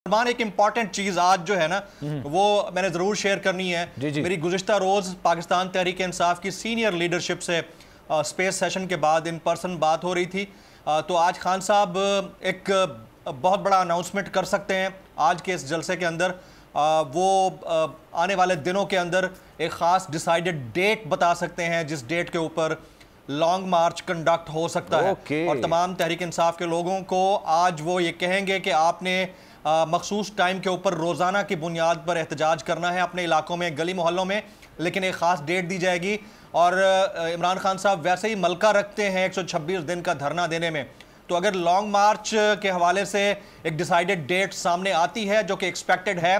सलमान, एक इंपॉर्टेंट चीज आज जो है ना वो मैंने जरूर शेयर करनी है। जी। मेरी गुज़िश्ता रोज पाकिस्तान तहरीक इंसाफ की सीनियर लीडरशिप से स्पेस सेशन के बाद इन पर्सन बात हो रही थी। तो आज खान साहब एक बहुत बड़ा अनाउंसमेंट कर सकते हैं आज के इस जलसे के अंदर। वो आने वाले दिनों के अंदर एक ख़ास डिसाइडेड डेट बता सकते हैं जिस डेट के ऊपर लॉन्ग मार्च कंडक्ट हो सकता है। और तमाम तहरीक इंसाफ के लोगों को आज वो ये कहेंगे कि आपने मखसूस टाइम के ऊपर रोज़ाना की बुनियाद पर एहतजाज करना है अपने इलाकों में, गली मोहल्लों में, लेकिन एक ख़ास डेट दी जाएगी। और इमरान खान साहब वैसे ही मलका रखते हैं 126 दिन का धरना देने में। तो अगर लॉन्ग मार्च के हवाले से एक डिसाइडेड डेट सामने आती है जो कि एक्सपेक्टेड है,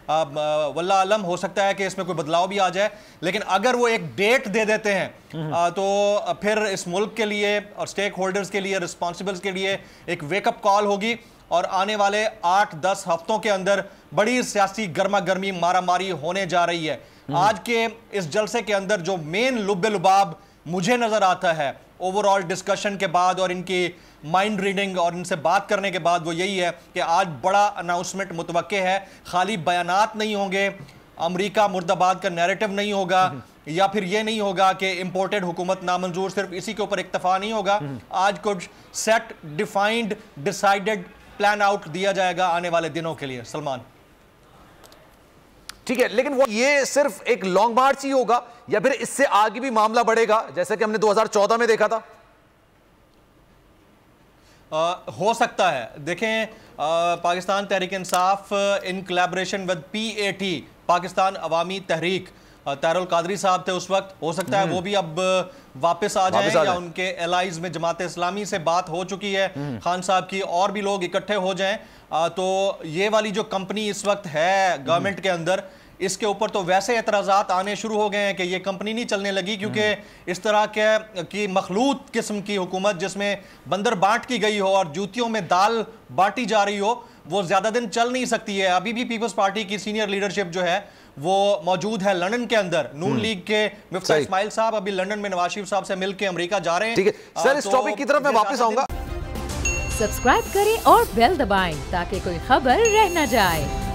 वल्लाह आलम हो सकता है कि इसमें कोई बदलाव भी आ जाए, लेकिन अगर वो एक डेट दे देते हैं तो फिर इस मुल्क के लिए और स्टेक होल्डर्स के लिए, रिस्पॉन्सिबल्स के लिए एक वेकअप कॉल होगी। और आने वाले 8-10 हफ्तों के अंदर बड़ी सियासी गर्मा गर्मी मारामारी होने जा रही है। आज के इस जलसे के अंदर जो मेन लुब्बे लुबाब मुझे नजर आता है ओवरऑल डिस्कशन के बाद और इनकी माइंड रीडिंग और इनसे बात करने के बाद, वो यही है कि आज बड़ा अनाउंसमेंट मुतवक्के है। खाली बयानात नहीं होंगे, अमरीका मुर्दाबाद का नैरेटिव नहीं होगा, या फिर ये नहीं होगा कि इंपोर्टेड हुकूमत नामंजूर, सिर्फ इसी के ऊपर इक्तफा नहीं होगा। आज कुछ set defined decided plan out दिया जाएगा आने वाले दिनों के लिए। सलमान, ठीक है, लेकिन वो ये सिर्फ एक लॉन्ग मार्च ही होगा या फिर इससे आगे भी मामला बढ़ेगा जैसा कि हमने 2014 में देखा था? हो सकता है। देखें, Pakistan Tehreek Insaf in collaboration with PAT, Pakistan Awami Tehreek, Tahirul Qadri sahab थे उस वक्त, हो सकता है वो भी अब वापस आ जाएं या उनके एलाइज में जमात इस्लामी से बात हो चुकी है खान साहब की, और भी लोग इकट्ठे हो जाएं। तो ये वाली जो कंपनी इस वक्त है गवर्नमेंट के अंदर, इसके ऊपर तो वैसे एतराज़ात आने शुरू हो गए हैं कि ये कंपनी नहीं चलने लगी, क्योंकि इस तरह के की मखलूत किस्म की हुकूमत जिसमें बंदर बांट की गई हो और जूतियों में दाल बांटी जा रही हो, वो ज़्यादा दिन चल नहीं सकती है। अभी भी पीपल्स पार्टी की सीनियर लीडरशिप जो है वो मौजूद है लंदन के अंदर। नून लीग के मुफ्ती इस्माइल साहब अभी लंदन में नवाज शरीफ साहब से मिलकर अमेरिका जा रहे हैं। ठीक है सर, इस टॉपिक की तरफ मैं वापस आऊंगा। सब्सक्राइब करें और बेल दबाएं ताकि कोई खबर रह न जाए।